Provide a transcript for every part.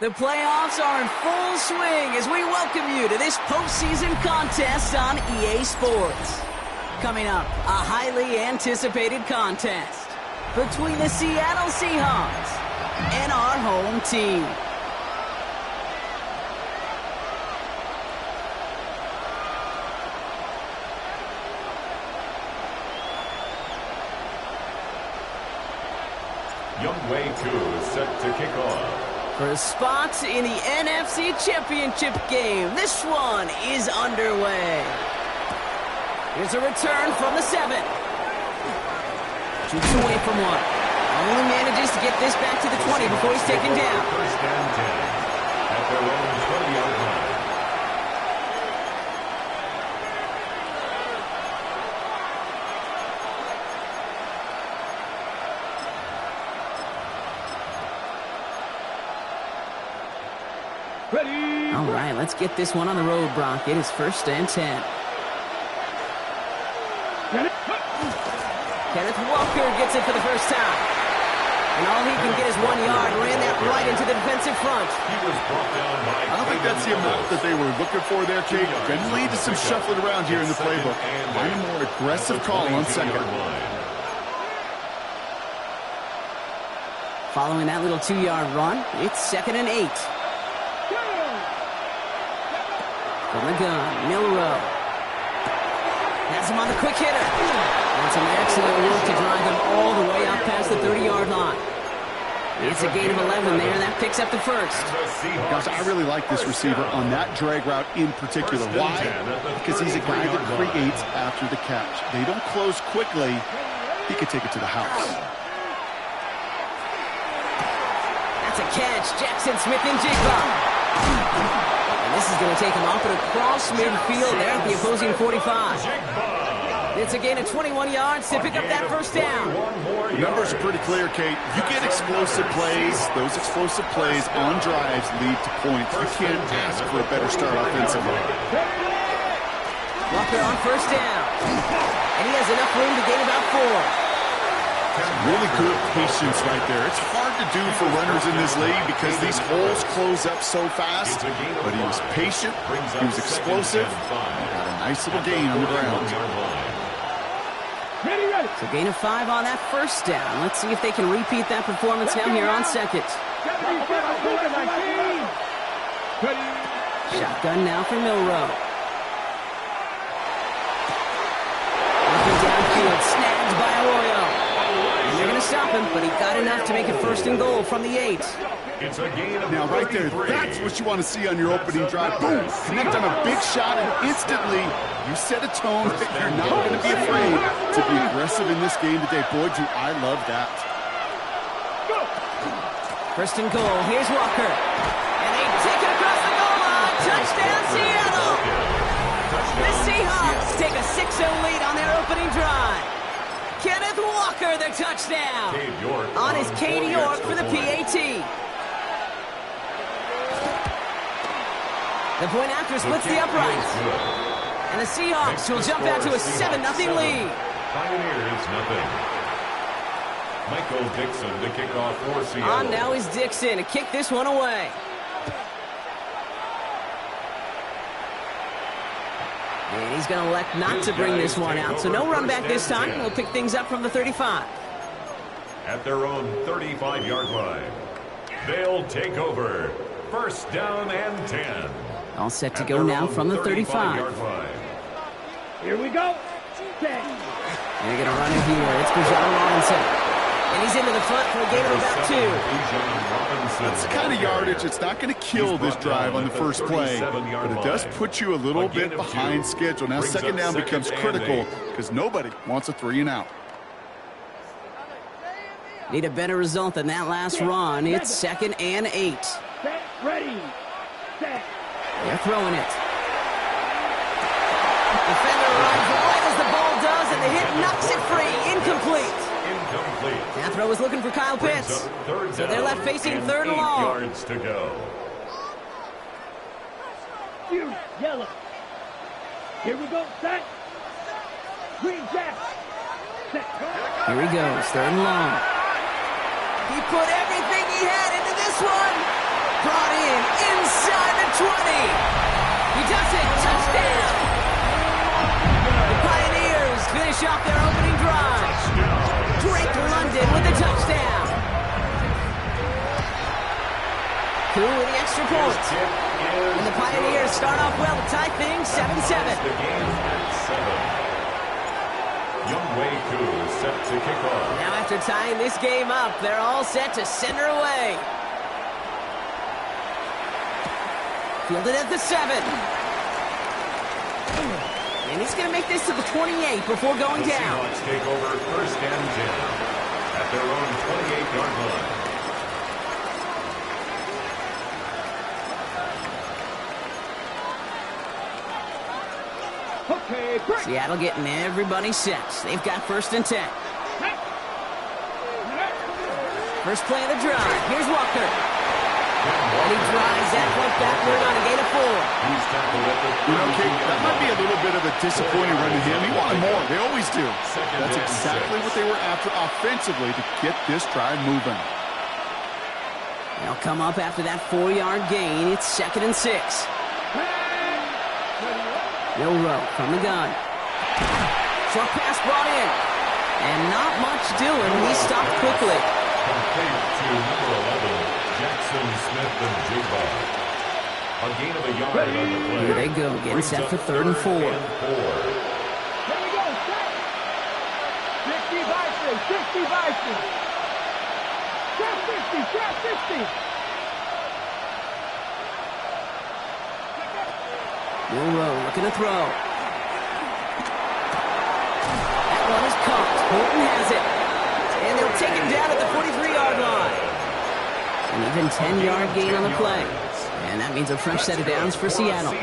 The playoffs are in full swing as we welcome you to this postseason contest on EA Sports. Coming up, a highly anticipated contest between the Seattle Seahawks and our home team. Younghoe Koo set to kick off. For a spot in the NFC Championship game, this one is underway. Here's a return from the 7. Shoots away from one. Only manages to get this back to the 20 before he's taken down. First and 10 at their own 20-yard line. All right, let's get this one on the road, Brock. It is first and 10. Kenneth Walker gets it for the first time. And all he can get is 1 yard. Ran that right into the defensive front. He was brought down by I don't think that's the amount that they were looking for there, Kate. Can lead to some shuffling around here in the playbook. Find a more aggressive call on second. Following that little 2-yard run, it's 2nd and 8. From the gun, Milroe. Has him on the quick hitter. And some excellent work to drive him all the way out past the 30-yard line. It's a gain of 11 there, and that picks up the first. Gosh, I really like this receiver on that drag route in particular. Why? Because he's a guy that creates after the catch. They don't close quickly. He could take it to the house. That's a catch. Jackson Smith-Njigba. This is going to take him off and across midfield there at the opposing 45. It's a gain of 21 yards to pick up that first down. The numbers are pretty clear, Kate. You get explosive plays. Those explosive plays on drives lead to points. You can't ask for a better start offensively. Walker on first down. And he has enough room to gain about 4. Really good patience right there. It's hard to do for runners in this league because these holes close up so fast. But he was patient, he was explosive, and got a nice little gain on the ground. So gain of 5 on that first down. Let's see if they can repeat that performance now here on second. Shotgun now for Milroe. Looking downfield, snagged by Arroyo. They're going to stop him, but he got enough to make it 1st and goal from the 8. Now, right there, that's what you want to see on your opening drive. Boom! Connect on a big shot, and instantly you set a tone that you're not going to be afraid to be aggressive in this game today. Boy, do I love that. 1st and goal. Here's Walker. And they take it across the goal line. Touchdown, Seattle! The Seahawks take a 6-0 lead on their opening drive. Kenneth Walker, the touchdown. On his Cade York for the PAT. The point after splits the uprights. And the Seahawks will jump out to a 7-0 lead. Pioneers nothing. Michael Dixon to kick off for Seattle. On now is Dixon to kick this one away. And he's going to elect not to bring this one out. So no run back this time. We'll pick things up from the 35. At their own 35-yard line, they'll take over. 1st down and 10. All set to go now from the 35. Here we go. They're going to run it here. It's Bijan Robinson. And he's into the front for a gain of about 2. That's the kind of yardage. It's not going to kill this drive on the first play, but it does put you a little bit behind schedule. Now 2nd down becomes critical because nobody wants a 3-and-out. Need a better result than that last run. It's 2nd and 8. Ready. Set. They're throwing it. Defender arrives right as the ball does, and the hit knocks it free. Incomplete. That throw was looking for Kyle Pitts. So they're left facing 3rd and long. Yards to go. Yellow. Here we go. Set. Green jack. Set. Here he goes. 3rd and long. He put everything he had into this one. Brought finish off their opening drive. Drake London with the touchdown. Cool with the extra point. And the Pioneers start off well to tie things 7-7. The game at 7. Younghoe Koo set to kick off. Now after tying this game up, they're all set to send her away. Fielded at the 7. And he's going to make this to the 28 before going down. Seahawks take over 1st and 10 at their own 28-yard line. Okay, break. Seattle getting everybody set. They've got 1st and 10. First play of the drive. Here's Walker. And he drives that one backward on a gain of 4. He's tackled at the You know, Kate, that might be a little bit of a disappointing run to him. He wanted more. They always do. That's exactly what they were after offensively to get this drive moving. They'll come up after that 4-yard gain. It's 2nd and 6. Milroe from the gun. Short pass brought in. And not much doing. He stopped quickly. Complete to number 11, Jackson Smith and Jigba. A gain of a yard on the play. Here they go, getting set for 3rd and 4. Here we go, set. 60 Bison, 60 Bison. Trap 50, trap 50. Milroe looking to throw. That one is caught. Horton has it. And they'll take him down at the 43-yard line. An even 10-yard gain on the play. And that means a fresh set of downs for Seattle.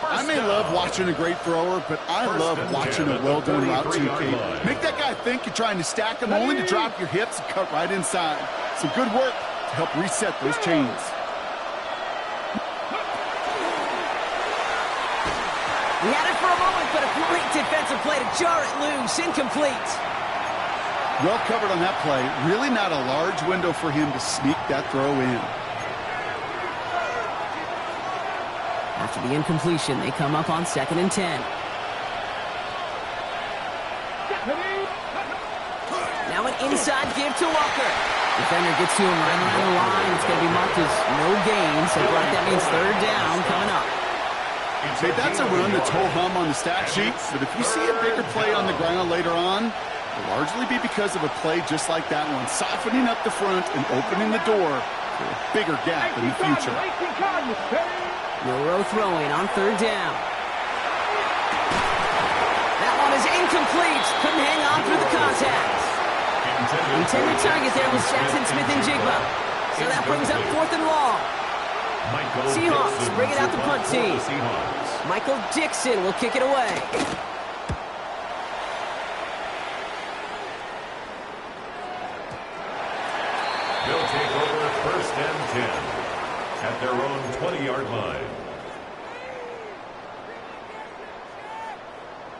I may love watching a great thrower, but I love watching a well-done route too, Kate. Make that guy think you're trying to stack him only to drop your hips and cut right inside. Some good work to help reset those chains. He had it for a moment, but a great defensive play to jar it loose. Incomplete. Well covered on that play. Really not a large window for him to sneak that throw in. After the incompletion, they come up on 2nd and 10. Now an inside give to Walker. Defender gets to him right around the line. It's going to be marked as no gain, so Brock, that means 3rd down coming up. Hey, that's a run that's ho-hum on the stat sheet, but if you see a bigger play on the ground later on, it'll largely be because of a play just like that one, softening up the front and opening the door for a bigger gap in the future. Milroe throwing on 3rd down. That one is incomplete. Couldn't hang on through the contact. Intended target there was Jackson Smith and Jigba. So that brings up 4th and long. Seahawks bring it out the punt team. Michael Dixon will kick it away. They'll take over 1st and 10 at their own 20-yard line.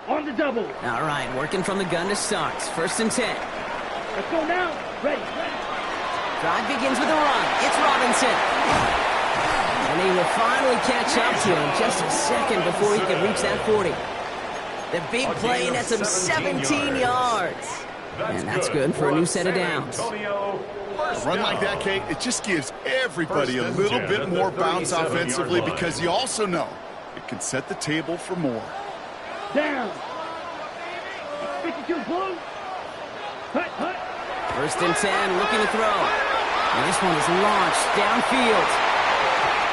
On the double. All right, working from the gun to start. 1st and 10. Let's go now. Ready. Drive begins with a run. It's Robinson. And he will finally catch up to him just a second before he can reach that 40. The big play nets him 17 yards. And that's good for a new set of downs. A run like that, Kate, it just gives everybody a little bit more bounce offensively because you also know it can set the table for more. Down. 52 blue. Hut, hut. 1st and 10, looking to throw. And this one is launched downfield.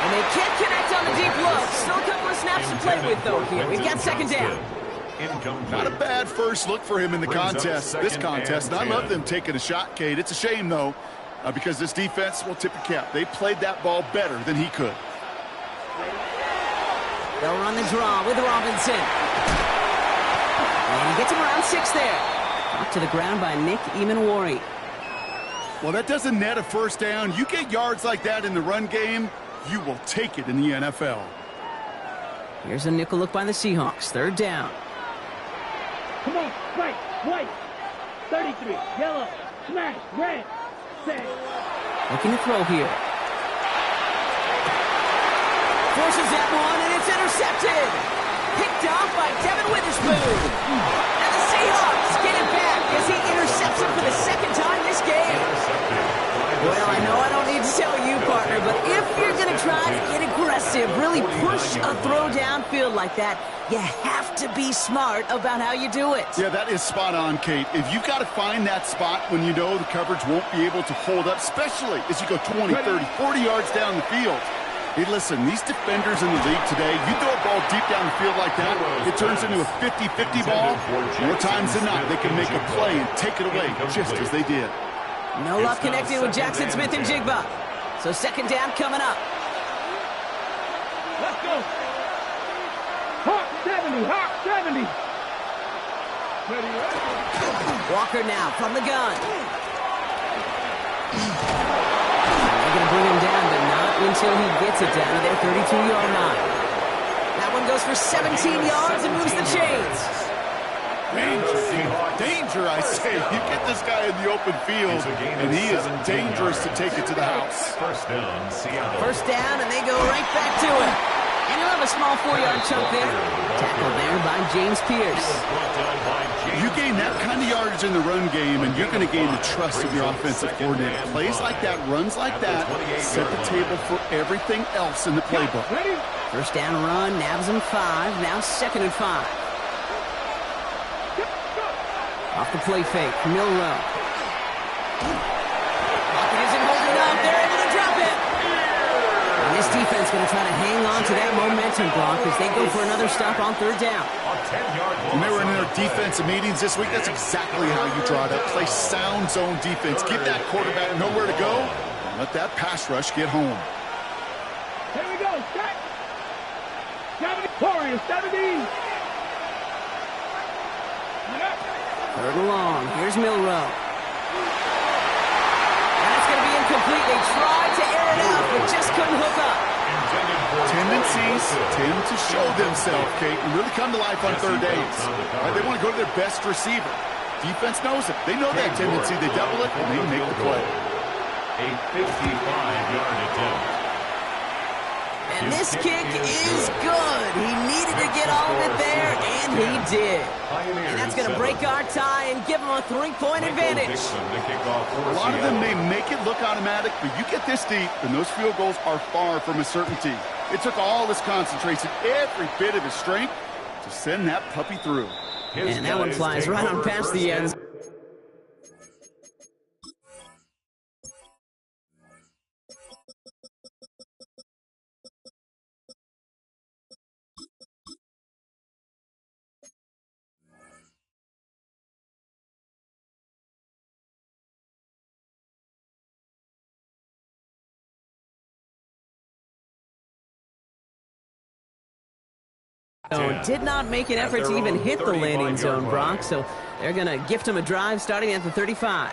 And they can't connect on the deep look. Still a couple of snaps to play with, though, here. We've got 2nd down. Not a bad first look for him in the contest, this contest. And I love them taking a shot, Kate. It's a shame, though, because this defense will tip the cap. They played that ball better than he could. They'll run the draw with Robinson. And he gets him around 6 there. Knocked to the ground by Nick Emanwari. Well, that doesn't net a 1st down. You get yards like that in the run game, you will take it in the NFL. Here's a nickel look by the Seahawks. 3rd down. Come on, right, white. 33, yellow, smash, red, set. Looking to throw here. Forces that one, and it's intercepted. Picked off by Devin Witherspoon. And the Seahawks get it back as he intercepts it for the second time this game. Well, I know I don't need to tell you, partner, but if you're going to try to get aggressive, really push a throw downfield like that, you have to be smart about how you do it. Yeah, that is spot on, Kate. If you've got to find that spot when you know the coverage won't be able to hold up, especially as you go 20, 30, 40 yards down the field. Hey, listen, these defenders in the league today, you throw a ball deep down the field like that, it turns into a 50-50 ball. More times than not, they can make a play and take it away, just as they did. No luck connecting with Jackson Smith-Njigba. So second down coming up. Let's go. Hawk 70, Hawk 70. Walker now from the gun. They're going to bring him down, but not until he gets it down to their 32-yard line. That one goes for 17 yards and moves the chains. Danger, I say. You get this guy in the open field, and he is dangerous to take it to the house. First down, Seattle. First down, and they go right back to it. And he'll have a small 4-yard chunk there. Tackled there by James Pierce. You gain that kind of yardage in the run game, and you're going to gain the trust of your offensive coordinator. Plays like that, runs like that, set the table for everything else in the playbook. First down run, nabs him 5. Now second and 5. Off the play fake, Milroe. Pocket isn't holding up. They're able to drop it. And this defense going to try to hang on to that momentum block as they go for another stop on third down. When they were in their defensive meetings this week, that's exactly how you draw that. Play sound zone defense. Give that quarterback nowhere to go. And let that pass rush get home. Here we go. Set. 70. 70. Third and long. Here's Milroe. That's going to be incomplete. They tried to air it out, but just couldn't hook up. Tendencies tend to show themselves, Kate, and really come to life on third downs. Right? They want to go to their best receiver. Defense knows it. They know that tendency. They double it, and they make the play. A 55-yard attempt. And this kick is good. He needed to get all of it there, and he did. And that's going to break our tie and give him a 3-point advantage. A lot of them may make it look automatic, but you get this deep, and those field goals are far from a certainty. It took all his concentration, every bit of his strength, to send that puppy through. And that one flies right on past the ends. Did not make an effort to even hit the landing zone, Brock, so they're going to gift him a drive starting at the 35.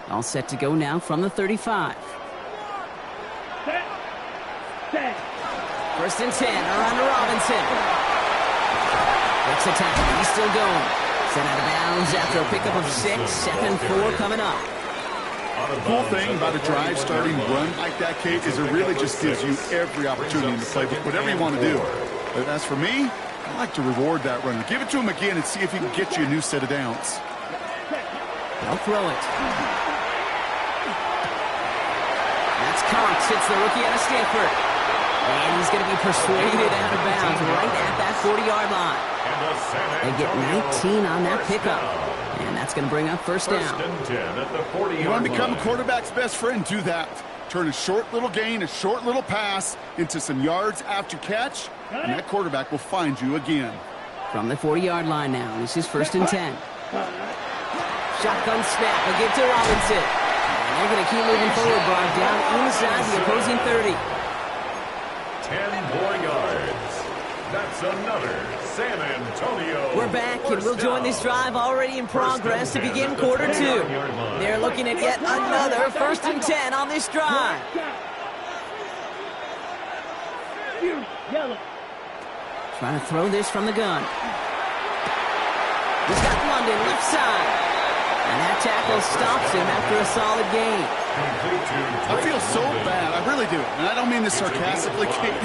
All set to go now from the 35. Set. Set. First and 10, around to Robinson. Breaks the tackle, he's still going. Sent out of bounds after a pickup of 6, 2nd, 4 coming up. The cool thing about a drive starting run like that, Kate, is it really just gives you every opportunity in the playbook, whatever you want to do. But as for me, I like to reward that runner. Give it to him again and see if he can get you a new set of downs. They'll throw it. That's Cox, hits the rookie out of Stanford. And he's going to be persuaded out of bounds right at that 40-yard line. They get 19 on that pickup. And that's going to bring up first down. You want to become a quarterback's best friend? Do that. Turn a short little gain, a short little pass into some yards after catch, and that quarterback will find you again. From the 40-yard line now, this is first and 10. Shotgun snap, they'll give to Robinson. And they're going to keep moving forward, Brock, down inside the opposing 30. 10 more yards. That's another San Antonio. We're back, and we'll join this drive already in progress to begin quarter 2. They're looking at yet another first and 10 on this drive. Yellow. Trying to throw this from the gun. He's got London left side. And that tackle stops him after a solid gain. I feel so bad. I really do. And I don't mean this sarcastically, Kate.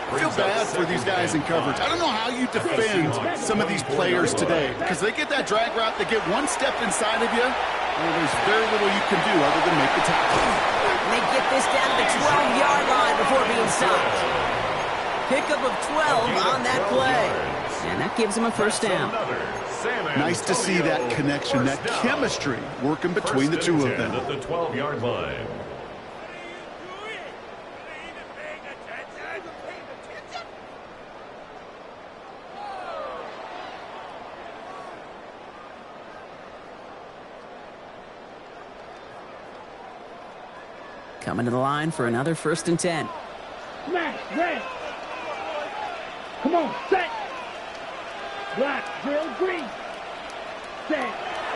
I feel bad for these guys in coverage. I don't know how you defend some of these players today because they get that drag route, they get one step inside of you, and there's very little you can do other than make the tackle. And they get this down to the 12-yard line before being stopped. Pickup of 12 on that play. And that gives them a first down. Nice to see that connection, that chemistry working between the two of them. At the 12-yard line. Coming to the line for another 1st and 10. Smash, red. Come on, set. Black, drill, green. Set.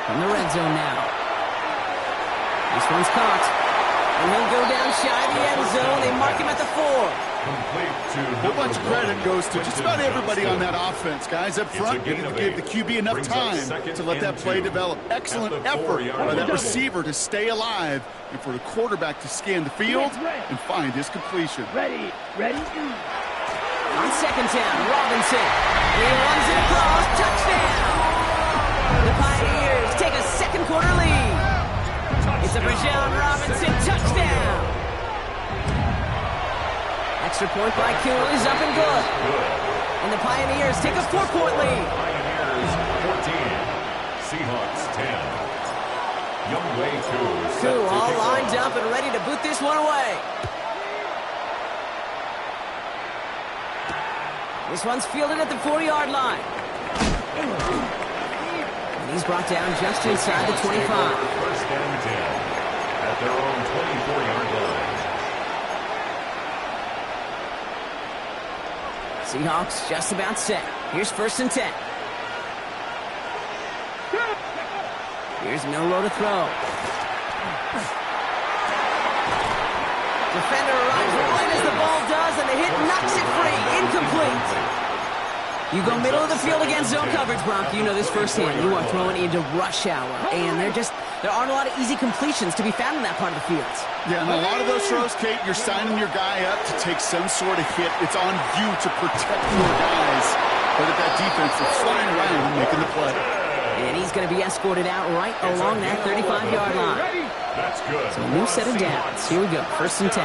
From the red zone now. This one's caught. And he'll go down shy of the end zone. They mark him at the 4. A whole bunch of credit goes to just about everybody on that offense. Guys up front, gave the QB enough time to let that play develop. Excellent effort by that receiver to stay alive and for the quarterback to scan the field and find his completion. Ready. On 2nd down, Robinson. He runs it across. Touchdown! The Pioneers take a 2nd quarter lead. It's a Bijan Robinson touchdown. Extra point by Kuhl is up and good. And the Pioneers take a 4-point lead. Pioneers 14, Seahawks 10. Younghoe Koo Koo all lined up and ready to boot this one away. This one's fielded at the 4-yard line. And he's brought down just inside the 25. 1st and 10 at their own 24-yard line. Seahawks just about set. Here's 1st and 10. Here's Milroe to throw. Defender arrives right as the ball does, and the hit knocks it free. Incomplete. You go middle of the field against zone coverage, Bronk. You know this firsthand. You are throwing into rush hour, and there aren't a lot of easy completions to be found in that part of the field. Yeah, and a lot of those throws, Kate, you're signing your guy up to take some sort of hit. It's on you to protect your guys. But at that defense, it's flying around and making the play. And he's going to be escorted out right along that 35-yard line. That's good. So a new set of downs. Here we go, 1st and 10.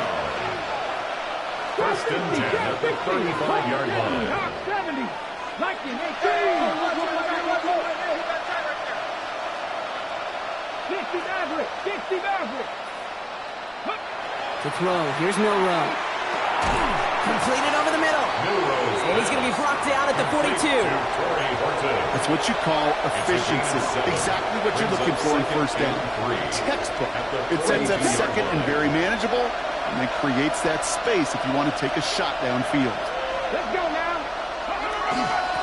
1st and 10 at the 35-yard line. 70. 19, 18. 60 Maverick. To throw, here's Milroe. Completed over the middle. And he's going to be brought down at the 42. That's what you call efficiency. Exactly what you're looking for in 1st down. Textbook. It sets up 2nd and very manageable, and it creates that space if you want to take a shot downfield. Let's go now.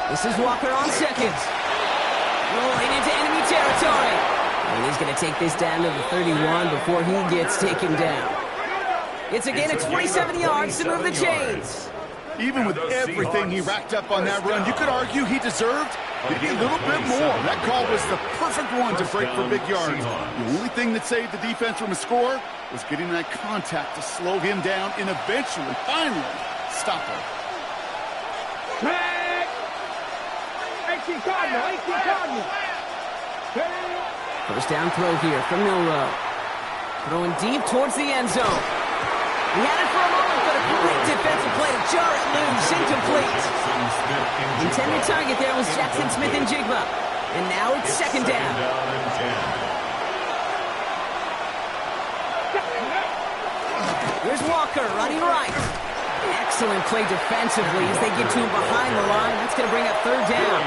This is Walker on 2nd. Rolling into enemy territory. And he's going to take this down to the 31 before he gets taken down. It's a gain of 27 yards to move the chains. Even with everything he racked up on that run, you could argue he deserved maybe a little bit more. That call was the perfect one to break for big yards. The only thing that saved the defense from a score was getting that contact to slow him down and eventually, finally, stop him. Track! 18 Cardinal. 1st down throw here from Milroe. Throwing deep towards the end zone. He had it for a moment, but a great defensive play to jar it loose. Incomplete. Intended target there was Jackson Smith-Njigba. And now it's 2nd down. Here's Walker running right. Excellent play defensively as they get to him behind the line. That's going to bring up 3rd down.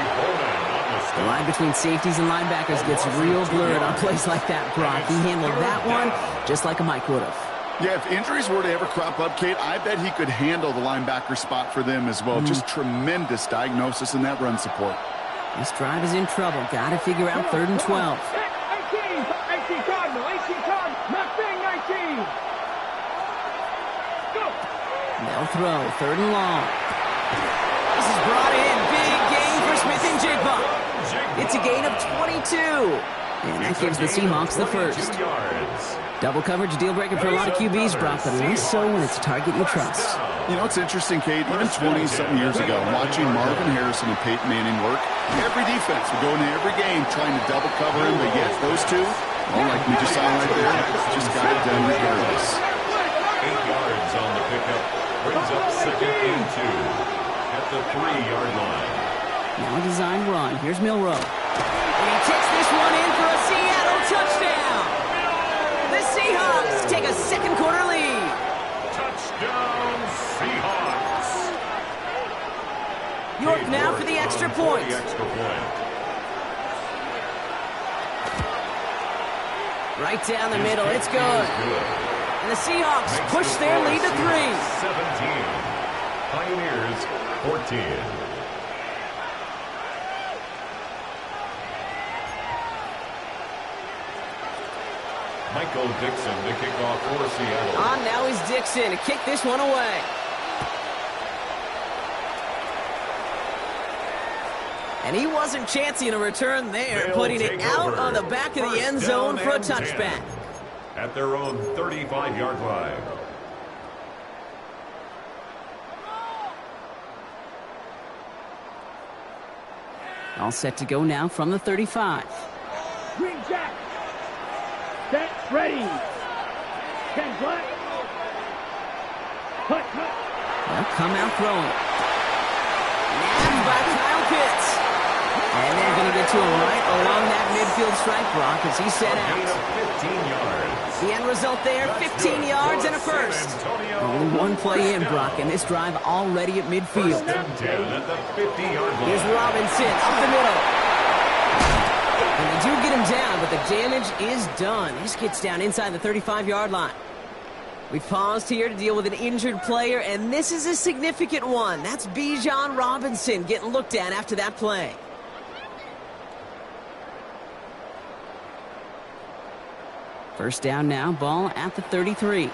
The line between safeties and linebackers gets real blurred on plays like that, Brock. He handled that one just like a Mike would have. Yeah, if injuries were to ever crop up, Kate, I bet he could handle the linebacker spot for them as well. Just tremendous diagnosis in that run support. This drive is in trouble. Got to figure out 3rd and 12. 18 Cardinal. Not saying 19. Go. They'll throw 3rd and long. This is brought in. Big gain for Smith-Njigba. It's a gain of 22. And that gives the Seahawks the 1st. Double coverage deal breaker for a lot of QBs, Brock, but less so when it's a target you trust. You know, it's interesting, Kate. Even 20-something years ago, watching Marvin Harrison and Peyton Manning work, every defense would go into every game trying to double cover him, but yet those two, well, like we just saw right there, just got it done regardless. 8 yards on the pickup. Brings up 2nd and 2 at the 3-yard line. Now a design run. Here's Milroe. And he takes this one in for a Seattle touchdown. The Seahawks take a second quarter lead. Touchdown, Seahawks. York now for the extra point. Right down the middle. It's good. And the Seahawks push their lead to 3. 17. Pioneers 14. Michael Dixon to kick off for Seattle. On now is Dixon to kick this one away. And he wasn't chancing a return there, They'll putting it out on the back of the end zone for a touchback. At their own 35-yard line. All set to go now from the 35. Green Jack. Set, ready. Ken Black. Cut. They'll come out throwing. Nabbed by Kyle Pitts. And they're going to get to him right along that midfield strike, Brock, as he set out. 15 yards. The end result there, 15 yards and a first. Only one play in, Brock, and this drive already at midfield. 10 at the 50-yard line. Here's Robinson up the middle. And they do get him down, but the damage is done. This gets down inside the 35-yard line. We've paused here to deal with an injured player, and this is a significant one. That's Bijan Robinson getting looked at after that play. First down now, ball at the 33.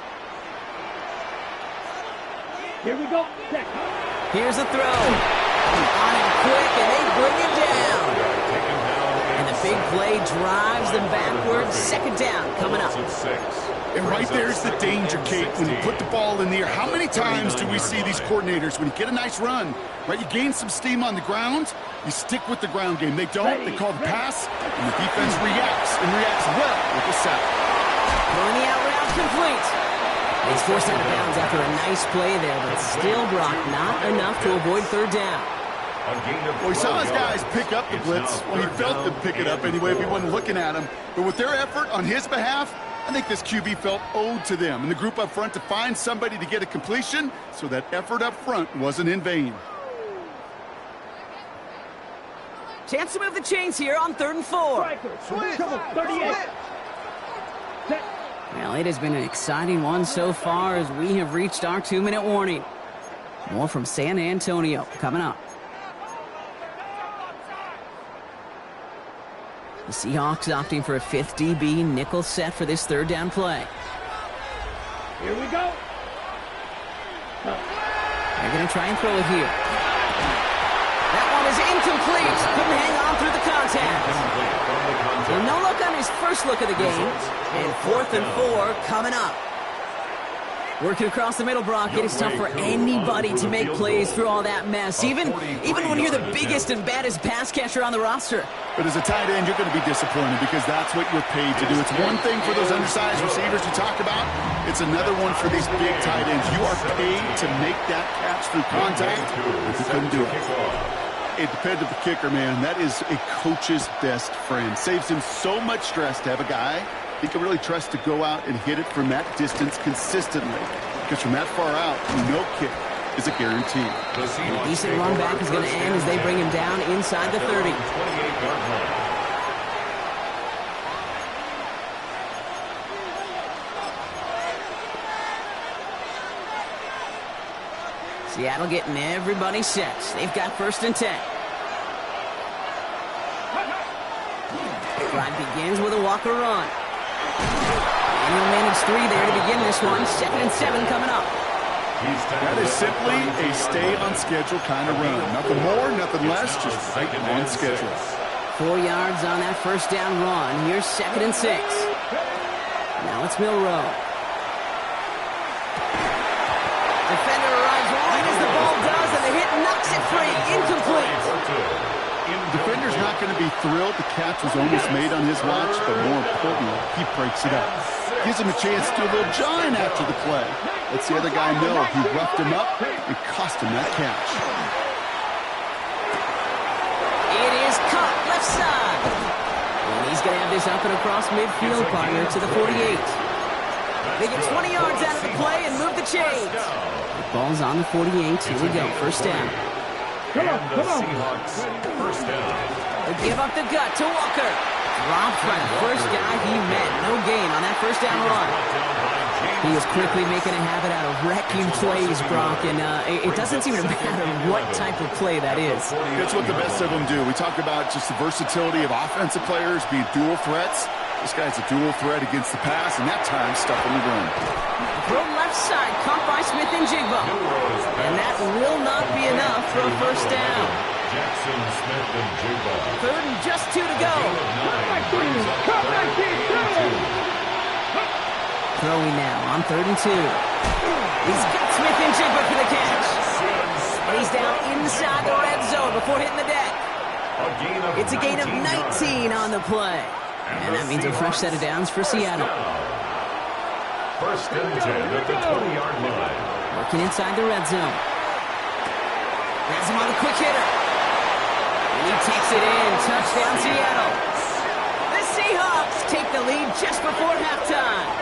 Here we go. Check. Here's a throw. On him quick, and they bring him down. And the big play drives them backwards. Second down coming up. And right there's the danger, Kate, when you put the ball in the air. How many times do we see these coordinators, when you get a nice run, right, you gain some steam on the ground, you stick with the ground game. They don't. They call the pass, and the defense reacts, and reacts well with the sack. Throwing the out route complete. He's forced out of bounds after a nice play there, but still, Brock, not enough to avoid third down. Well, he saw his guys pick up the blitz. Well, he felt them pick it up anyway if he wasn't looking at him. But with their effort on his behalf, I think this QB felt owed to them and the group up front to find somebody to get a completion, so that effort up front wasn't in vain. Chance to move the chains here on 3rd and 4. Trouble, 38. Set. Well, it has been an exciting one so far as we have reached our 2-minute warning. More from San Antonio coming up. The Seahawks opting for a 5th DB nickel set for this third down play. Here we go. They're going to try and throw it here. That one is incomplete. Couldn't hang on through the contact. Well, no look on his first look of the game. And 4th and 4 coming up. Working across the middle, Brock. It is tough for anybody to make plays through all that mess, even when you're the biggest and baddest pass catcher on the roster. But as a tight end, you're going to be disappointed because that's what you're paid to do. It's one thing for those undersized receivers you talk about. It's another one for these big tight ends. You are paid to make that catch through contact, but you couldn't do it. A dependable kicker, man, that is a coach's best friend. Saves him so much stress to have a guy he can really trust to go out and hit it from that distance consistently. Because from that far out, no kick is a guarantee. A decent run back is going to end as they bring him down inside the 30. 28-yard line. Seattle getting everybody set. They've got 1st and 10. Drive begins with a Walker run. And he'll manage 3 there to begin this one. 2nd and 7 coming up. That is simply a stay on schedule kind of run. Nothing more, nothing less, just right on schedule. 4 yards on that first down run. Here's 2nd and 6. Now Now it's Milroe. Defender arrives right as the ball does, and the hit knocks it free. Incomplete. Defender's not going to be thrilled. The catch was almost made on his watch, but more importantly, he breaks it up. Gives him a chance to do a little giant after the play. Lets the other guy know he roughed him up and cost him that catch. It is caught left side. And he's going to have this up and across midfield, partner, to the 48. They get 20 yards out of the play and move the chains. The ball's on the 48. Here we go. First down. And the Seahawks first down. They give up the gut to Walker. Dropped by the first guy he met. No gain on that first down run. He is quickly making a habit out of wrecking plays, Brock, and it doesn't seem to matter what type of play that is. That's what the best of them do. We talk about just the versatility of offensive players being dual threats. This guy's a dual threat against the pass, and that time stuck in the run. Throw left side, caught by Smith and Jigba. And that will not be enough for a first down. Jackson, Smith, and Jigba. Third and just 2 to go. Throwing now on 3rd and 2. He's got Smith and Jigba for the catch. And he's down inside the red zone before hitting the deck. It's a gain of 19 on the play. And that means a fresh set of downs for Seattle. First and 10 at the 20-yard line. Working inside the red zone. Grabs him on a quick hitter. And he takes it in. Touchdown, Seattle. The Seahawks take the lead just before halftime.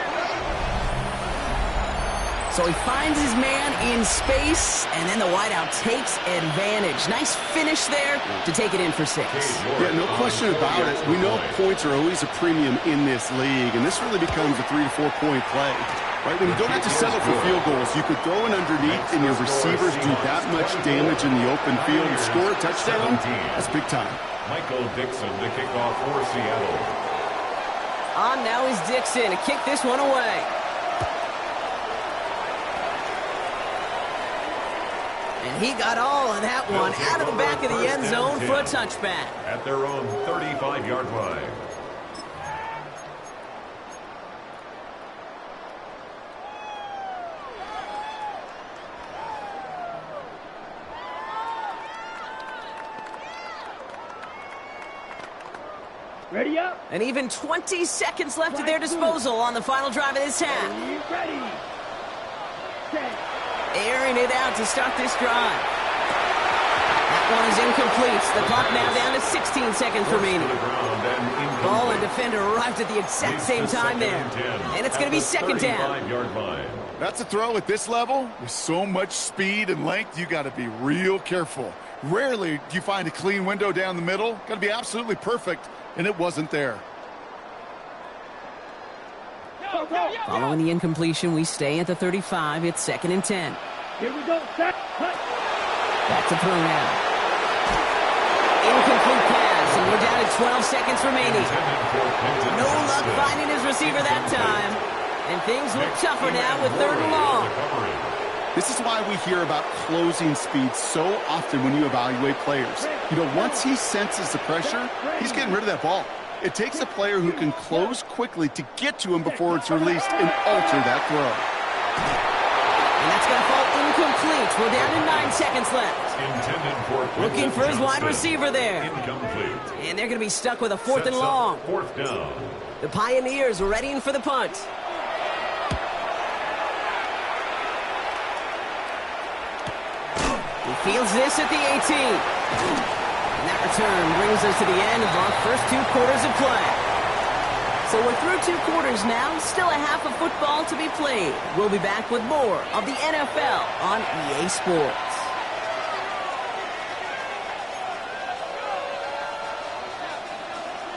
So he finds his man in space, and then the wideout takes advantage. Nice finish there to take it in for 6. Yeah, no question about it. We know points are always a premium in this league, and this really becomes a 3 to 4 point play. Right? When you don't have to settle for field goals, you could throw it underneath, and your receivers do that much damage in the open field and score a touchdown. That's big time. Michael Dixon to kick off for Seattle. On now is Dixon to kick this one away. And he got all of that one out of the back of the end zone for a touchback. At their own 35-yard line. Ready up. And even 20 seconds left at their disposal on the final drive of this half. Ready. Set. Airing it out to start this drive. That one is incomplete. The clock now down to 16 seconds remaining. Ball and defender arrived at the exact same time there. And it's going to be second down. That's a throw at this level. With so much speed and length, you got to be real careful. Rarely do you find a clean window down the middle. Got to be absolutely perfect, and it wasn't there. Following the incompletion, we stay at the 35. It's 2nd and 10. Here we go. Set. Cut. Back to throw now. Incomplete pass, and we're down to 12 seconds remaining. No luck finding his receiver that time. And things look tougher now with 3rd and long. This is why we hear about closing speed so often when you evaluate players. You know, once he senses the pressure, he's getting rid of that ball. It takes a player who can close quickly to get to him before it's released and alter that throw. And that's going to fall incomplete. We're down to 9 seconds left. Looking for his wide receiver there. Incomplete. And they're going to be stuck with a 4th and long. 4th down. The Pioneers readying for the punt. He fields this at the 18. And that return brings us to the end of our first 2 quarters of play. So we're through 2 quarters now, still a half of football to be played. We'll be back with more of the NFL on EA Sports.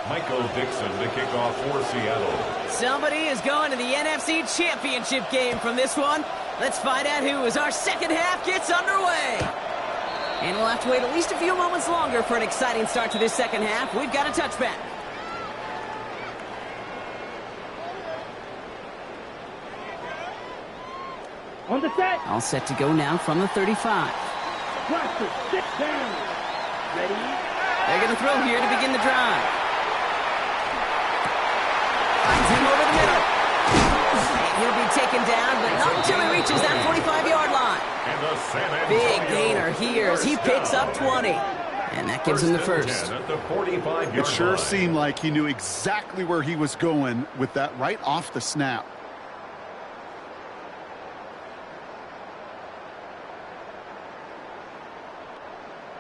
Michael Dixon to kick off for Seattle. Somebody is going to the NFC Championship game from this one. Let's find out who as our second half gets underway. And we'll have to wait at least a few moments longer for an exciting start to this second half. We've got a touchback. On the set. All set to go now from the 35. Practice. Sit down. Ready. They're going to throw here to begin the drive. Finds him over the middle. He'll be taken down, but not until he reaches that 45-yard line. Big gainer here as he picks up 20. And that gives him the first. It sure seemed like he knew exactly where he was going with that right off the snap.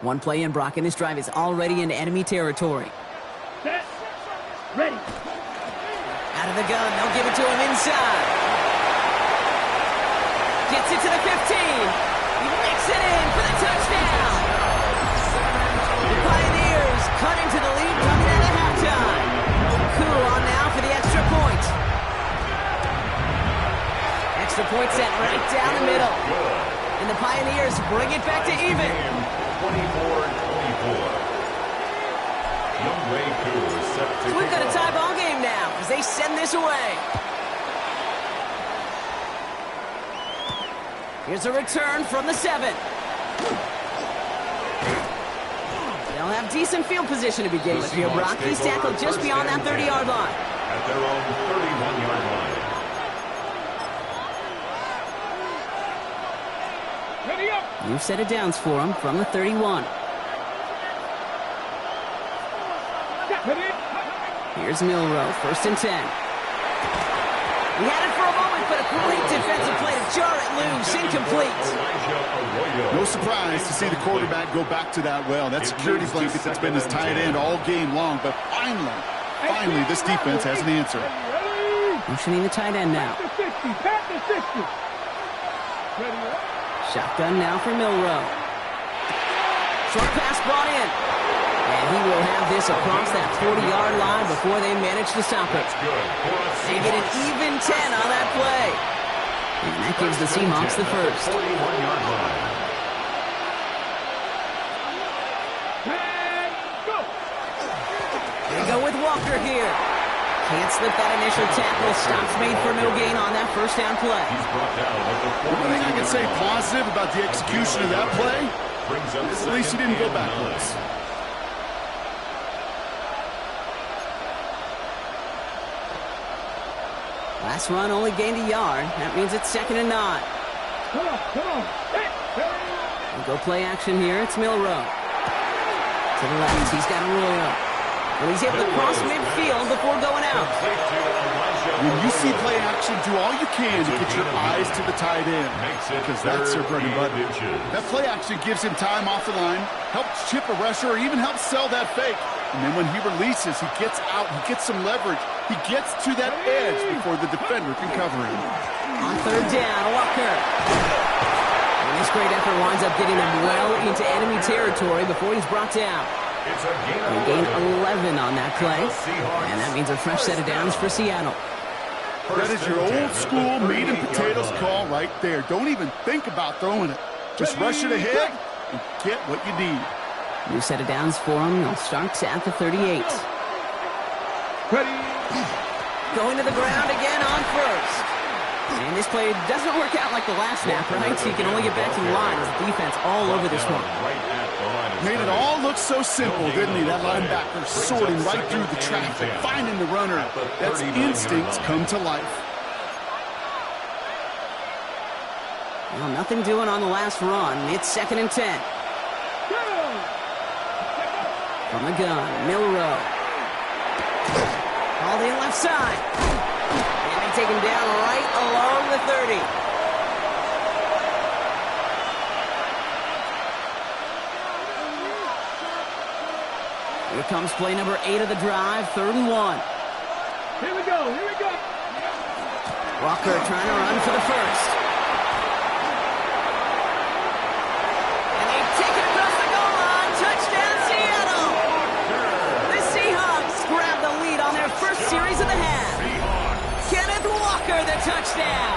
One play in, Brock, and his drive is already into enemy territory. Set. Ready. Out of the gun, they'll give it to him inside. Gets it to the 15. He makes it in for the touchdown. The Pioneers cut into the lead coming out of halftime. Cool on now for the extra point. Extra point set right down the middle. And the Pioneers bring it back to even. 24-24. So we've got a tie ball game now as they send this away. Here's a return from the 7. They'll have decent field position to begin with here, Brock. He's tackled just beyond that 30-yard line. At their own 31-yard line. Ready up. New set of downs for him from the 31. Ready. Here's Milroe, 1st and 10. He had it for a moment, but a great defensive play to jar it loose, incomplete. No surprise to see the quarterback go back to that well. That security blanket that's been his tight end all game long, but finally, this defense has an answer. Motioning the tight end now. Pat the 60. Ready up. Shotgun now for Milroe. Short pass brought in. And he will have this across that 40-yard line before they manage to stop it. They get an even 10 on that play. And that gives the Seahawks the first. 41-yard line. And go. They go with Walker here. Can't slip that initial tackle. Stops made for no gain on that first down play. He's brought down at the The only thing I can say positive about the execution of that play brings up is at least he didn't go backwards. Last run only gained a yard. That means it's 2nd and 9. Come on. Hey. We'll go play action here. It's Milroe. To the left. He's got a roll. And he's able to cross midfield before going out. When you see play action, do all you can to get your eyes to the tight end, because that's their bread and butter. That play action gives him time off the line, helps chip a rusher, or even helps sell that fake. And then when he releases, he gets out, he gets some leverage. He gets to that edge before the defender can cover him. On 3rd down, Walker. And this great effort winds up getting him well into enemy territory before he's brought down. They gain 11 on that play. And that means a fresh set of downs for Seattle. That is your old school meat and potatoes call right there. Don't even think about throwing it. Just rush it ahead and get what you need. New set of downs for him. They'll start at the 38. Ready. Going to the ground again on 1st. And this play doesn't work out like the last snap, right? So you can only get back to the line as the defense all over this one. Made it all look so simple, didn't he? That linebacker sorting right through the traffic, finding the runner. That's instincts come to life. Well, nothing doing on the last run. It's 2nd and 10. From the gun, Milroe. All the left side. And they take him down right along the 30. Here comes play number 8 of the drive, 3rd and 1. Here we go. Walker trying to run for the first. And they take it across the goal line. Touchdown, Seattle! The Seahawks grab the lead on their first series of the half. Kenneth Walker, the touchdown.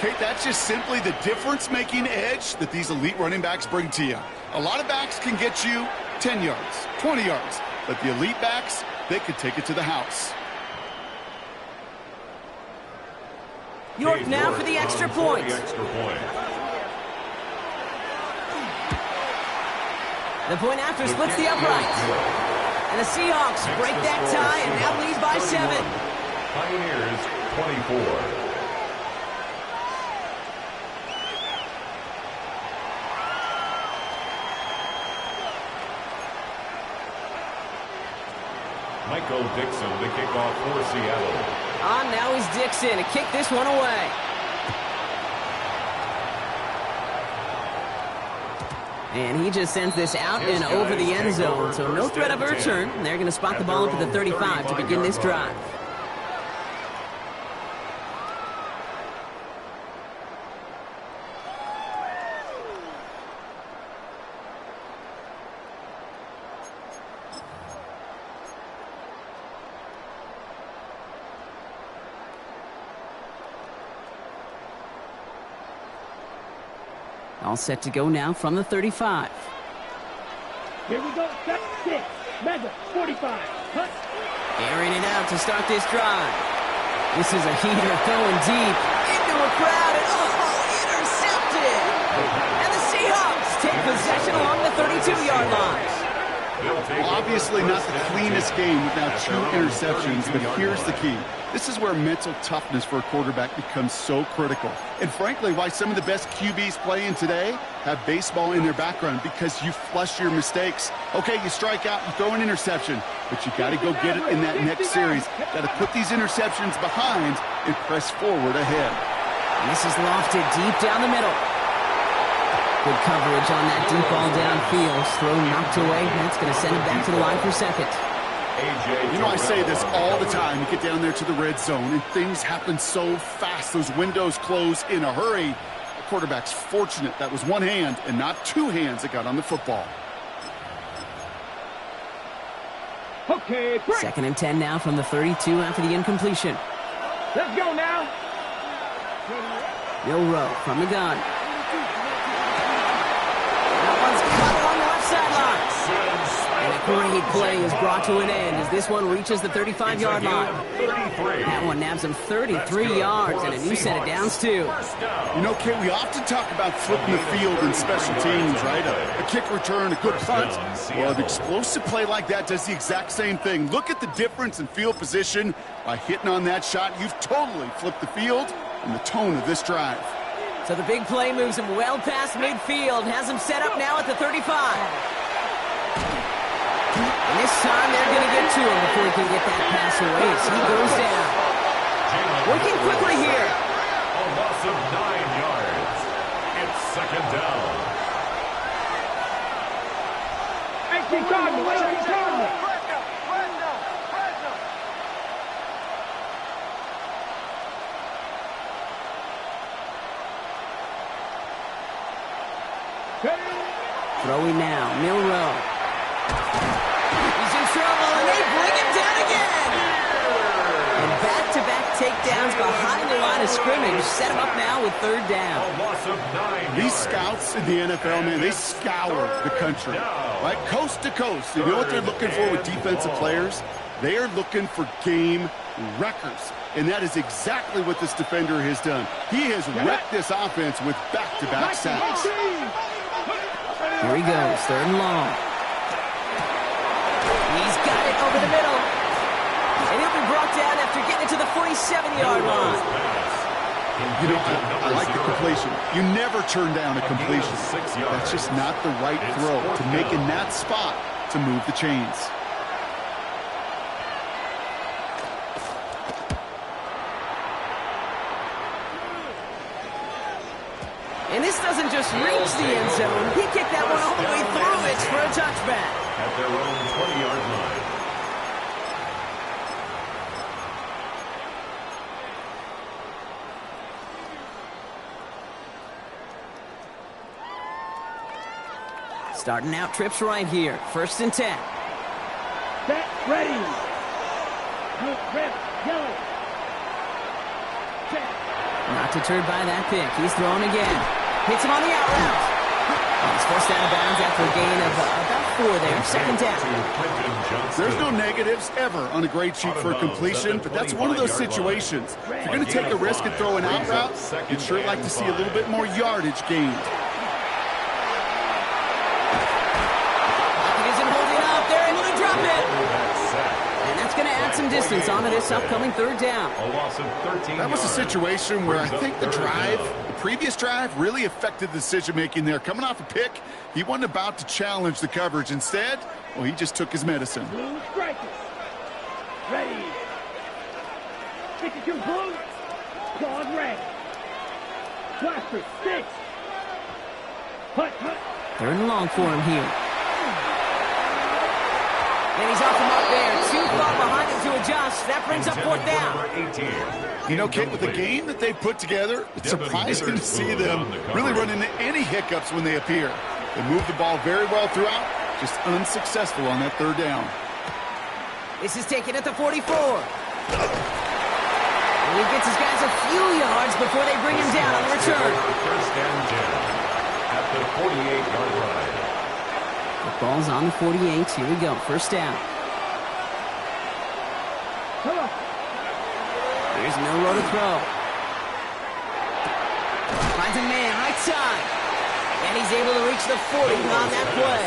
Kate, that's just simply the difference-making edge that these elite running backs bring to you. A lot of backs can get you 10 yards, 20 yards, but the elite backs, they could take it to the house. York now for the extra point. The point after splits the uprights. And the Seahawks break that tie and now lead by 7. Pioneers 24. Michael Dixon, the kickoff for Seattle. Now he's Dixon to kick this one away. And he just sends this out and over the end zone, so no threat of a return. They're going to spot the ball up at the 35 to begin this drive. All set to go now from the 35. Here we go. Step 6. Mega 45. Cut. Airing it out to start this drive. This is a heater going deep into a crowd, and intercepted! And the Seahawks take possession along the 32-yard line. Obviously not the cleanest game with now 2 interceptions, but here's the key. This is where mental toughness for a quarterback becomes so critical. And frankly, why some of the best QBs playing today have baseball in their background, because you flush your mistakes. Okay, you strike out, you throw an interception, but you got to go get it in that next series. Got to put these interceptions behind and press forward ahead. This is lofted deep down the middle. Good coverage on that deep ball downfield. Throw knocked away. That's going to send him back to the line for second. You know, I say this all the time. You get down there to the red zone, and things happen so fast. Those windows close in a hurry. The quarterback's fortunate that was one hand and not 2 hands that got on the football. Okay, break. 2nd and 10 now from the 32 after the incompletion. Let's go now. Milroe from the gun. That one's cut along the left sideline. And a great play is brought to an end as this one reaches the 35-yard line. That one nabs him 33 yards and a new set of downs, too. You know, Kate, we often talk about flipping the field in special teams, right? A kick return, a good punt. Well, an explosive play like that does the exact same thing. Look at the difference in field position. By hitting on that shot, you've totally flipped the field and the tone of this drive. So the big play moves him well past midfield, has him set up now at the 35. And this time they're going to get to him before he can get that pass away as he goes down. Working quickly here. A loss of 9 yards. It's 2nd down. Throwing now, Milroe. He's in trouble, and they bring him down again. And back-to-back takedowns behind the line of scrimmage set him up now with 3rd down. A loss of 9 These yards. scouts in the NFL, man, they scour the country, right? Coast to coast. You know what they're looking for with defensive players? They are looking for game records. And that is exactly what this defender has done. He has wrecked this offense with back-to-back sacks. Here he goes, 3rd and long. He's got it over the middle. And he'll be brought down after getting it to the 47-yard line. You know, I like the completion. You never turn down a completion. That's just not the right throw to make in that spot to move the chains. And this doesn't just reach the end zone. He kicked that one all the way through it for a touchback. At their own 20-yard line. Starting out trips right here. 1st and 10. Set, ready. Good, red, yellow. Set. Not deterred by that pick. He's throwing again. Hits him on the out route. He's forced out of bounds after a gain of about 4 there. 2nd down. There's no negatives ever on a grade sheet for a completion, but that's one of those situations. If you're going to take a risk and throw an out route, you'd sure like to see a little bit more yardage gained. He isn't holding up. They're able to drop it. And that's going to add some some distance onto this upcoming third down. A loss of 13 That was a yards. situation where I Brings up think the third drive, down. the previous drive, really affected the decision-making there. Coming off a pick, he wasn't about to challenge the coverage. Instead, well, he just took his medicine. Blue strikers. Ready. 52 blue. Claws red. Blaster 6. Hut, hut. Third and long for him here. And he's off him up there. Too far behind him to adjust. That brings up fourth down. You know, Kate, with the game that they put together, it's surprising to see them really run into any hiccups when they appear. They move the ball very well throughout, just unsuccessful on that third down. This is taken at the 44. And he gets his guys a few yards before they bring him down on the return. First and 10 at the 48-yard line. The ball's on the 48. Here we go. First down. Come on. Here's Milroe to throw. Finds a man right side. And he's able to reach the 40 on that play.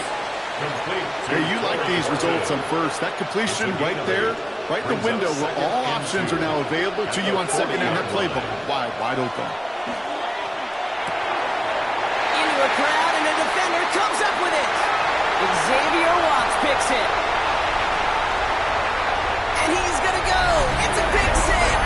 Hey, you like these results on first. That completion right there, right in the window where all options are now available to you on second down. That playbook wide open. Into a crowd, and the defender comes up with it. Xavier Watts picks it. And he's going to go. It's a pick six.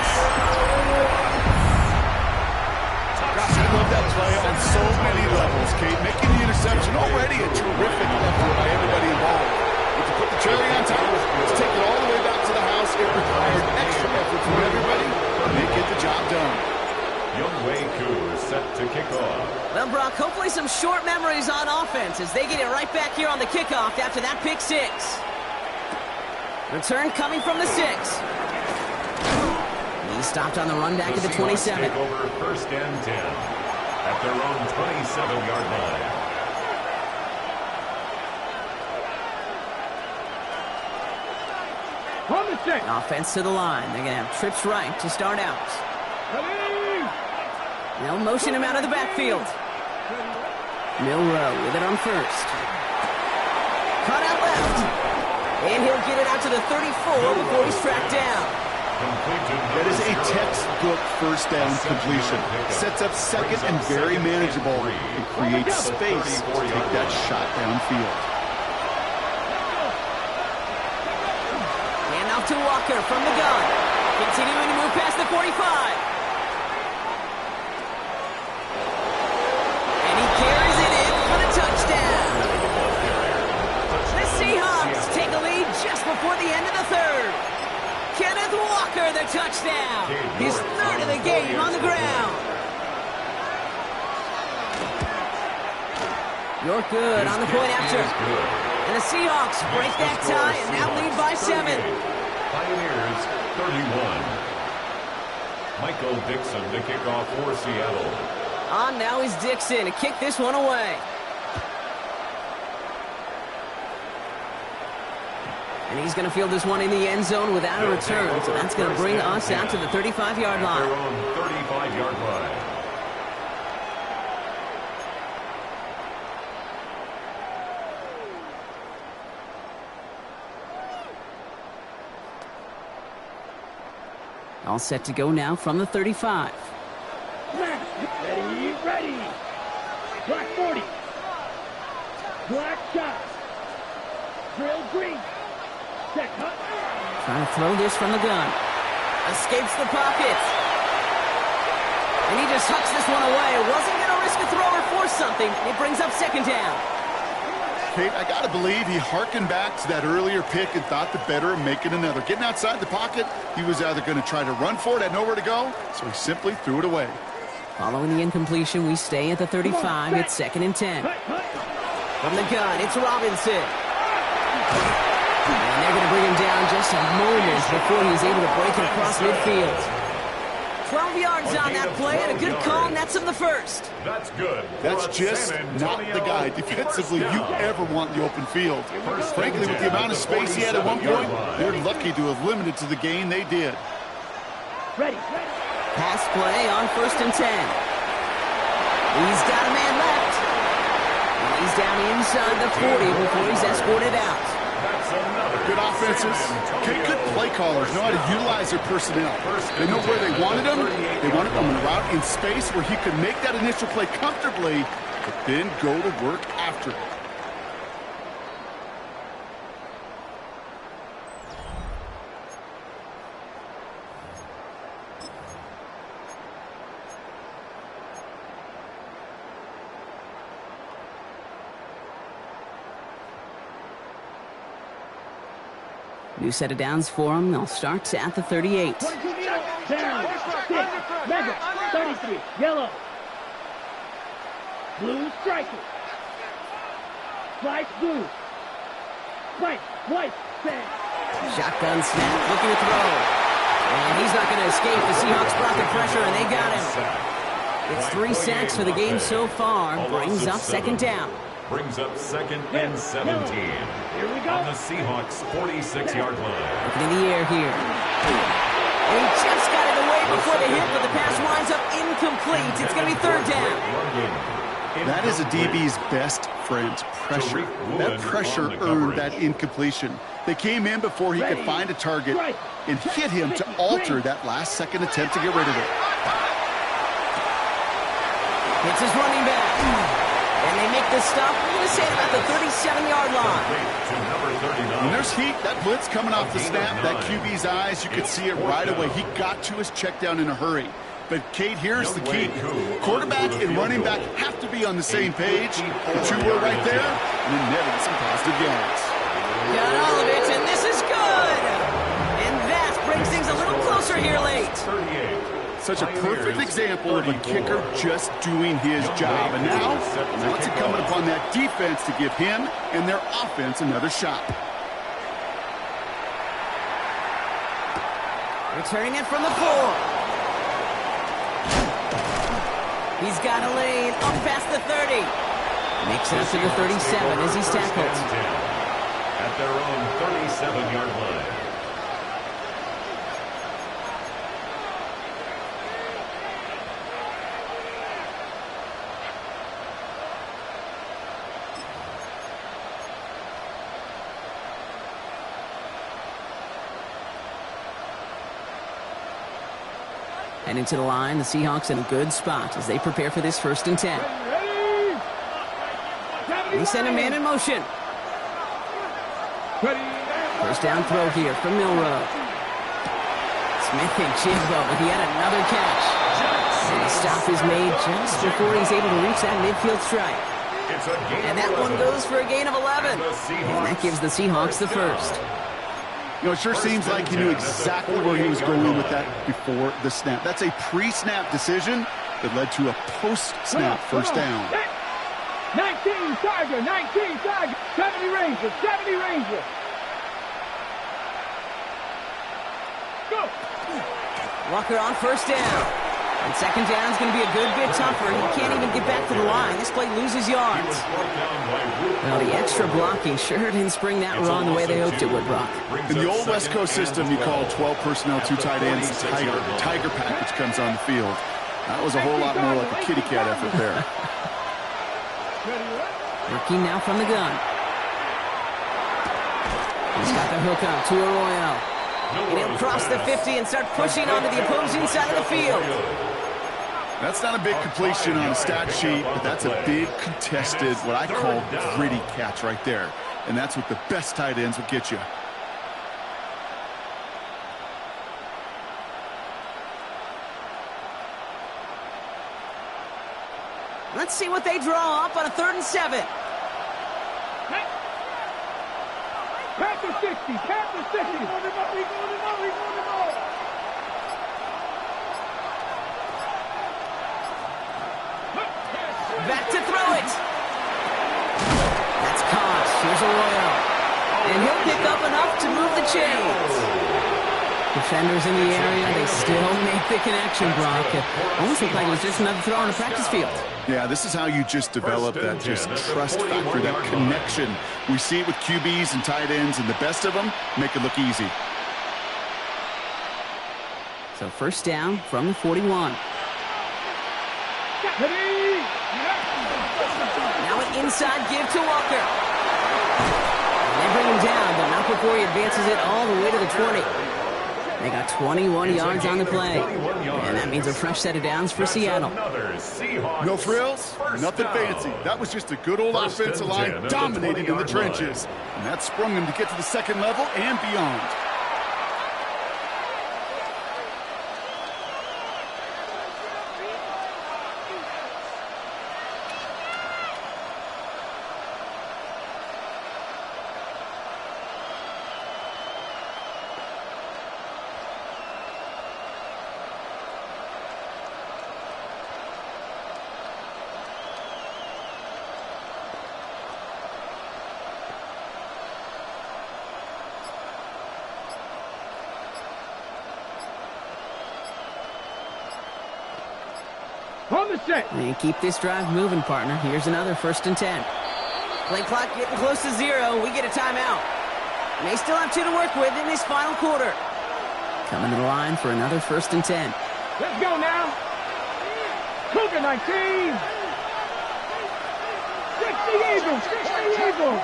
Gosh, I love that play on so many levels, Kate. Making the interception already a terrific effort by everybody involved. But to put the cherry on top, let's take it all the way back to the house. It required extra effort from everybody, and they get the job done. Younghoe Koo is set to kick off. Well, Brock, hopefully some short memories on offense as they get it right back here on the kickoff after that pick six. Return coming from the 6. He stopped on the run back at the 27. Take over first and 10 at their own 27-yard line. On the 6. Offense to the line. They're going to have trips right to start out. Ready. They'll motion him out of the backfield. Milroe with it on first. Cut out left. And he'll get it out to the 34 before he's tracked down. That is a textbook first down completion. Sets up second and very manageable and creates space to take that shot downfield. And off to Walker from the gun. Continuing to move past the 45. And he carries it in for the touchdown. The Seahawks take a lead just before the end of the third. Kenneth Walker, the touchdown. His third of the game on the ground. You're good on the point after. And the Seahawks break that tie and now lead by 7. Pioneers 31. Michael Dixon to kick off for Seattle. On now is Dixon to kick this one away. And he's going to field this one in the end zone without a return. So that's going to bring us out to the 35-yard line. Their own 35-yard line. All set to go now from the 35. Ready, ready. Black 40. Black shot. Drill green. Set cut. Trying to throw this from the gun. Escapes the pocket. And he just hucks this one away. Wasn't going to risk a throw or force something. It brings up second down. Kate, I got to believe he hearkened back to that earlier pick and thought the better of making another. Getting outside the pocket, he was either going to try to run for it, had nowhere to go, so he simply threw it away. Following the incompletion, we stay at the 35. It's second and 10. From the gun, it's Robinson. And they're going to bring him down just a moment before he's able to break it across midfield. 12 yards on that play, and a good call nets him the first. That's good. That's just not the guy defensively you ever want in the open field. Frankly, with the amount of space he had at one point, they're lucky to have limited to the gain they did. Ready. Pass play on first and 10. He's got a man left. And he's down inside the 40 before he's escorted out. That's another Good offenses. Okay, good play callers know how to utilize their personnel. They know where they wanted them. They wanted them en route in space where he could make that initial play comfortably, but then go to work after it. New set of downs for them. They'll start at the 38. Down, 6, Mega, 33, yellow. Blue, striker. White, blue. White, set. Shotgun snap, looking to throw. And he's not going to escape. The Seahawks brought the pressure, and they got him. It's 3 sacks for the game so far. Brings up second down. Brings up second and 17. Here we go. On the Seahawks' 46-yard line. Looking in the air here. And he just got it away before the hit, but the pass winds up incomplete. It's going to be third down. That is a DB's best friend, pressure. That pressure earned that incompletion. They came in before he could find a target and hit him to alter that last-second attempt to get rid of it. It's his running back. And they make the stop, I'm going to say about the 37-yard line. When there's heat, that blitz coming off the snap, that QB's eyes, you could see it right away. He got to his check down in a hurry. But, Kate, here's the key. Quarterback and running back have to be on the same page. The two were right there, and then netted some positive yards. Got all of it, and this is good. And that brings things a little closer here late. Such a perfect example of a kicker just doing his job. And now it's incumbent upon that defense to give him and their offense another shot. Returning it from the 4. He's got a lane up past the 30. Makes it up to the 37 as he's tackled. At their own 37-yard line. And into the line, the Seahawks in a good spot as they prepare for this 1st and 10. They send a man in motion. First down throw here from Milroe. Smith and Jigbo, but he had another catch. And the stop is made just before he's able to reach that midfield strike. And that one goes for a gain of 11. And that gives the Seahawks the first. You know, it sure seems like he knew exactly where he was going with that before the snap. That's a pre-snap decision that led to a post-snap first down. 19 Tiger, 19 Tiger, 70 Ranger, 70 Ranger. Go! Walker on first down. And second down is going to be a good bit tougher. He can't even get back to the line. This play loses yards. Well, the extra blocking sure didn't spring that run the way they hoped it would, Brock. In the old West Coast system, you call 12 personnel, 2 tight ends, Tiger. The Tiger package comes on the field. That was a whole lot more like a kitty cat effort there. Working now from the gun. He's got the hook up to Arroyo. And he'll cross the 50 and start pushing onto the opposing side of the field. That's not a big completion on a stat sheet, but that's a big contested, what I call gritty catch right there. And that's what the best tight ends will get you. Let's see what they draw up on a 3rd and 7. Panther 60, Panther 60. Back to throw it. That's caught. Here's Arroyo. And he'll pick up enough to move the chains. Defenders in the area, they still make the connection, Brock. It almost looked like it was just another throw on a practice field. Yeah, this is how you just develop that just trust factor, that connection. We see it with QBs and tight ends, and the best of them make it look easy. So first down from the 41. Now an inside give to Walker. And bring him down, but not before he advances it all the way to the 20. They got 21 yards on the play. And that means a fresh set of downs for Seattle. No frills, nothing fancy. That was just a good old offensive line dominating in the trenches. And that sprung them to get to the second level and beyond. On the set. And keep this drive moving, partner. Here's another 1st and 10. Play clock getting close to 0. We get a timeout. They still have 2 to work with in this final quarter. Coming to the line for another 1st and 10. Let's go now. Cougar 19. 60 Eagles. 60 Eagles.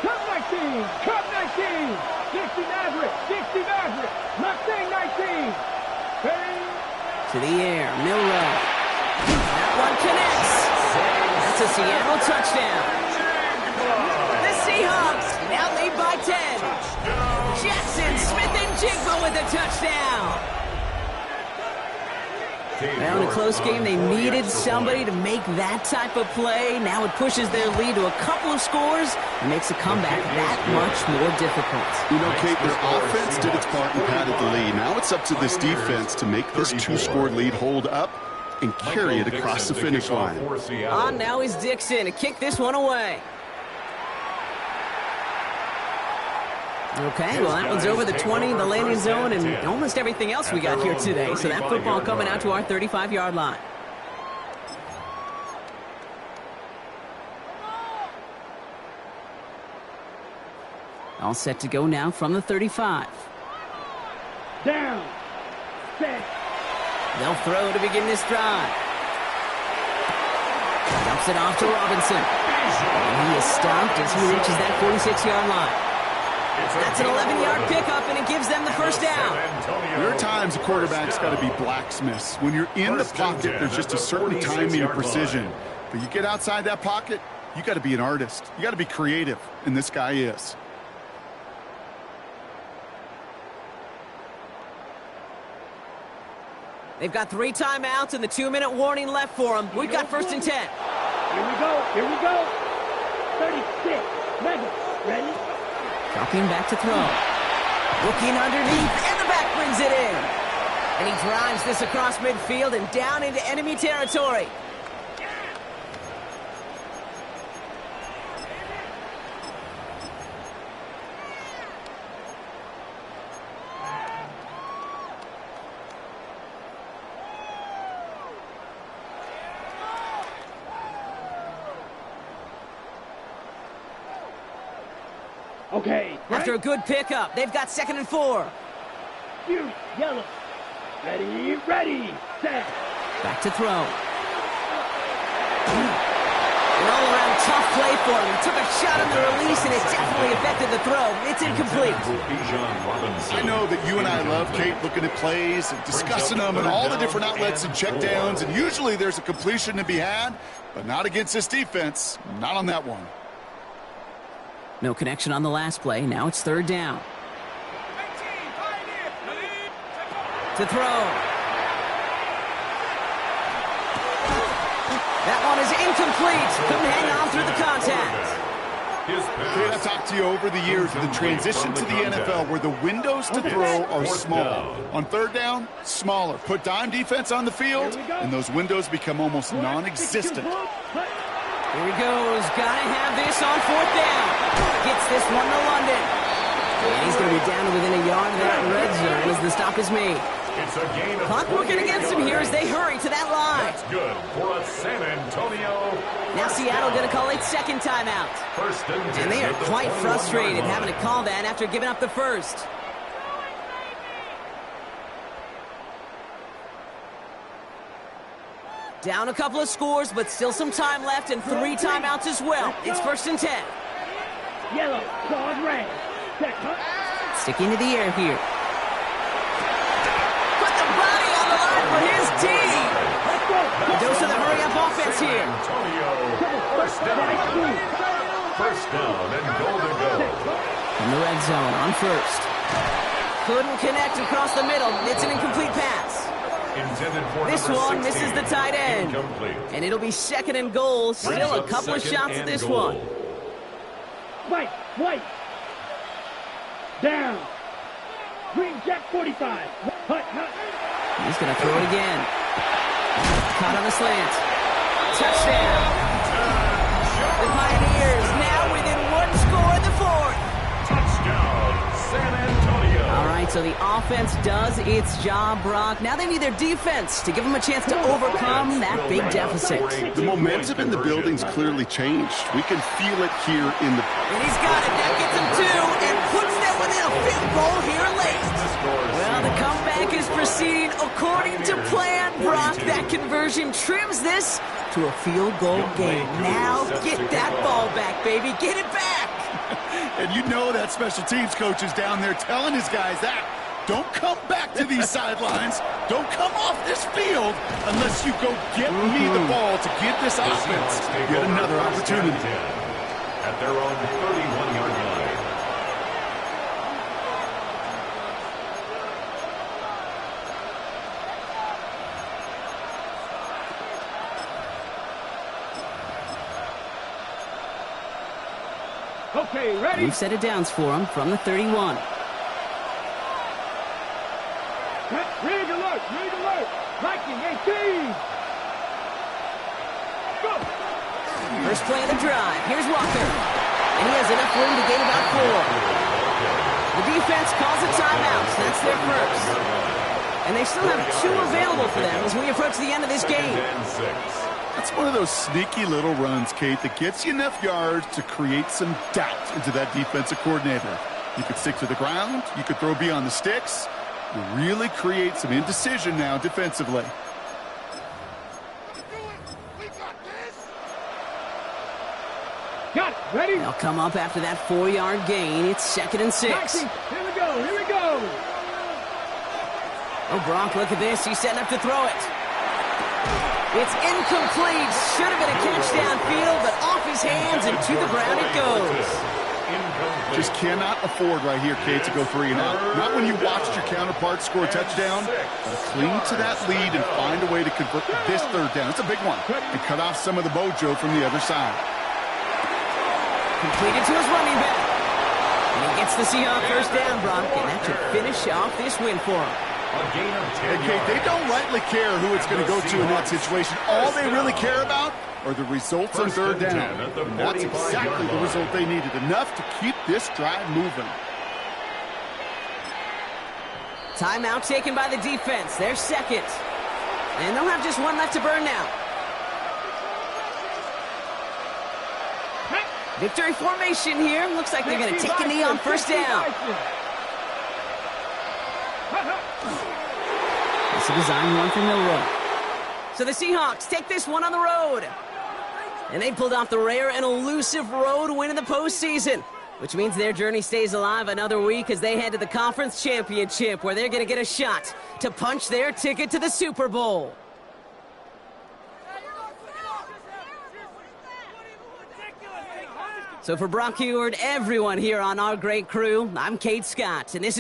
Cup 19. Cup 19. 60 Nazareth. 60 Nazareth. Mustang 19. To the air. Milrow. That one connects. That's a Seattle touchdown. The Seahawks now lead by 10. Jackson Smith-Njigba with a touchdown. Now in a close game, they needed somebody to make that type of play. Now it pushes their lead to a couple of scores and makes a comeback that much more difficult. You know, Kate, their offense did its part and padded the lead. Now it's up to this defense to make this 2-score lead hold up and carry it across the finish line. On now is Dixon to kick this one away. Okay, well, that one's over the 20, the landing zone, and almost everything else we got here today. So that football coming out to our 35-yard line. All set to go now from the 35. Down. Set. They'll throw to begin this drive. Dumps it off to Robinson. And he is stopped as he reaches that 46-yard line. That's an 11-yard pickup, and it gives them the first down. There are times a quarterback's got to be blacksmiths. When you're in the pocket, there's just a certain timing and precision. But you get outside that pocket, you got to be an artist. You got to be creative, and this guy is. They've got 3 timeouts and the 2-minute warning left for them. We've got 1st and 10. Here we go. Here we go. 36. Mega. Ready? Dropping back to throw. Looking underneath, and the back brings it in. And he drives this across midfield and down into enemy territory. Okay. After a good pickup, they've got 2nd and 4. Shoot. Yellow. Ready. Ready. Set. Back to throw. An all-around tough play for him. He took a shot on the release, and it definitely affected the throw. It's incomplete. I know that you and I love, Kate, looking at plays and discussing them and all the different outlets and checkdowns, and usually there's a completion to be had, but not against this defense. Not on that one. No connection on the last play. Now it's 3rd down. To throw. That one is incomplete. Couldn't hang on through the contact. Kate, I've talked to you over the years of the transition to the NFL where the windows to throw are small. On 3rd down, smaller. Put dime defense on the field, and those windows become almost non-existent. Here he goes. Gotta have this on 4th down. Gets this one to London. And he's going to be down to within a yard of that red zone as the stop is made. It's a gain of Clock working against him here as they hurry to that line. That's good for a San Antonio. Now Seattle going to call its 2nd timeout. 1st and 10. And they are quite frustrated having to call that after giving up the first. Down a couple of scores, but still some time left and 3 timeouts as well. It's 1st and 10. Yellow. Pause red. Set. Huh? Sticking to the air here. Put the body on the line for his team. Let's go. A dose of the hurry-up offense here. Antonio, first down. First down and goal to go. In the red zone on first. Couldn't connect across the middle. It's an incomplete pass. Intended for This number one 16. misses the tight end. Incomplete. And it'll be second and goal. Still a couple of shots at this one. White. Down. Green Jack 45. Hut. He's going to throw it again. Caught on the slant. Touchdown. The Pioneers now within one score in the fourth. Touchdown, San Antonio. All right, so the offense does its job, Brock. Now they need their defense to give them a chance to overcome that big deficit. The momentum in the building's clearly changed. We can feel it here in the... And he's got it. That gets him two and puts them within a field goal here late. Well, the comeback is proceeding according to plan, Brock. That conversion trims this to a field goal game. Now get that ball back, baby. Get it back. And you know that special teams coach is down there telling his guys that. Don't come back to these sidelines. Don't come off this field unless you go get me the ball to give this offense yet another opportunity. At their own 31-yard line. Okay, ready? We've set it downs for him from the 31. Rig alert. Viking 18. Go. First play of the drive. Here's Walker. And he has enough room to gain about 4. The defense calls a timeout. That's their first. And they still have 2 available for them as we approach the end of this game. That's one of those sneaky little runs, Kate, that gets you enough yards to create some doubt into that defensive coordinator. You could stick to the ground. You could throw beyond the sticks. You really create some indecision now defensively. Got it. Ready? They'll come up after that 4-yard gain. It's 2nd and 6. Here we go. Oh, Brock, look at this. He's setting up to throw it. It's incomplete. Should have been a catch downfield, but off his hands and to the ground it goes. Just cannot afford right here, Kate, to go 3 and out. Not when you watched your counterpart score a touchdown. Cling to that lead and find a way to convert this 3rd down. It's a big one. And cut off some of the mojo from the other side. Completed to his running back. And he gets the Seahawks first down, Brock, and that should finish off this win for him. And Kate, they don't rightly care who it's going to go to in that situation. All they really care about are the results on 3rd down. And that's exactly the result they needed. Enough to keep this drive moving. Timeout taken by the defense. They're second. And they'll have just 1 left to burn now. Victory formation here. Looks like they're going to take a knee on first down. It's a design run from Milroy. So the Seahawks take this one on the road. And they pulled off the rare and elusive road win in the postseason, which means their journey stays alive another week as they head to the conference championship, where they're going to get a shot to punch their ticket to the Super Bowl. So for Brock Huard, everyone here on our great crew, I'm Kate Scott, and this is